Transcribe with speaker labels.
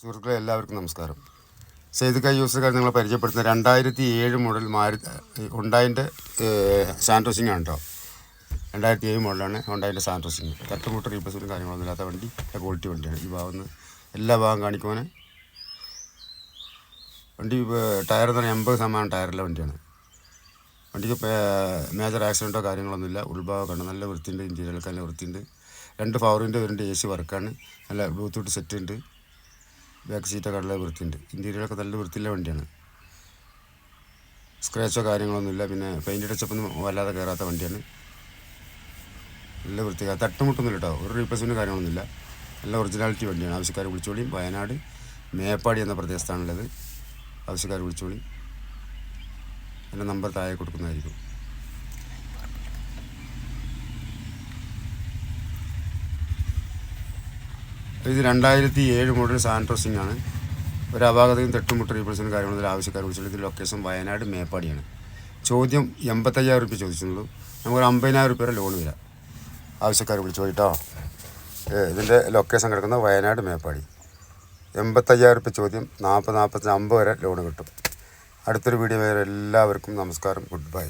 Speaker 1: സുഹൃത്തുക്കളെ എല്ലാവർക്കും നമസ്കാരം. സെയ്ദ് ഖാൻ യൂസർക്കാർ നിങ്ങളെ പരിചയപ്പെടുത്തുന്ന 2007 മോഡൽ ഹുണ്ടായിൻ്റെ സാൻട്രോ ആണ് കേട്ടോ. 2007 മോഡലാണ് ഹുണ്ടായിൻ്റെ സാൻട്രോ. തട്ടുമുട്ട് റീപ്ലേസ്മെൻറ്റും കാര്യങ്ങളൊന്നും ഇല്ലാത്ത വണ്ടി, ക്വാളിറ്റി വണ്ടിയാണ്. ഈ ഭാഗത്ത് എല്ലാ ഭാഗം കാണിക്കുവാൻ വണ്ടി ടയർ എന്ന് പറഞ്ഞാൽ 80% ടയറുള്ള വണ്ടിയാണ്. വണ്ടിക്ക് മേജർ ആക്സിഡൻറ്റോ കാര്യങ്ങളൊന്നുമില്ല. ഉൾഭാഗം കണ്ട് നല്ല വൃത്തിയുണ്ട്, ഇൻറ്റീരിയറൊക്കെ നല്ല വൃത്തിയുണ്ട്. 2 പവറിൻ്റെ വരുന്നുണ്ട്, AC വർക്കാണ്, നല്ല ബ്ലൂടൂത്ത് സെറ്റ് ഉണ്ട്, ബാക്ക് സീറ്റൊക്കെ നല്ല വൃത്തിയുണ്ട്, ഇൻറ്റീരിയറൊക്കെ നല്ല വൃത്തിയുള്ള വണ്ടിയാണ്. സ്ക്രാച്ചോ കാര്യങ്ങളൊന്നുമില്ല. പിന്നെ പെയിൻറ്റ് ടച്ചപ്പൊന്നും വല്ലാതെ കയറാത്ത വണ്ടിയാണ്. നല്ല വൃത്തി, തട്ടുമുട്ടൊന്നുമില്ല കേട്ടോ. ഒരു റീപ്ലേസ്മെൻറ്റും കാര്യങ്ങളൊന്നുമില്ല. നല്ല ഒറിജിനാലിറ്റി വണ്ടിയാണ്. ആവശ്യക്കാർ വിളിച്ചോളിയും. വയനാട് മേപ്പാടി എന്ന പ്രദേശത്താണുള്ളത്. ആവശ്യക്കാർ വിളിച്ചോളി. എൻ്റെ നമ്പർ താഴെ കൊടുക്കുന്നതായിരിക്കും. ഇത് 2007 മോഡൽ സാൻട്രോ ആണ്. ഒരു അപാകതയും തട്ടുമുട്ട് റീപ്ലേസ്മെൻറ്റും കാര്യങ്ങളൊന്നും ആവശ്യക്കാർ വിളിച്ചോളൂ. ഇത് ലൊക്കേഷൻ വയനാട് മേപ്പാടിയാണ്. ചോദ്യം 85,000 രൂപ ചോദിച്ചിട്ടുള്ളൂ. നമുക്കൊരു 50,000 രൂപ വരെ ലോൺ വരാം. ആവശ്യക്കാർ വിളിച്ചോളിട്ടോ. ഇതിൻ്റെ ലൊക്കേഷൻ കിടക്കുന്നത് വയനാട് മേപ്പാടി. 85,000 രൂപ ചോദ്യം. 40, 45, 50 വരെ ലോൺ കിട്ടും. അടുത്തൊരു വീഡിയോ വരെ എല്ലാവർക്കും നമസ്കാരം. Good bye.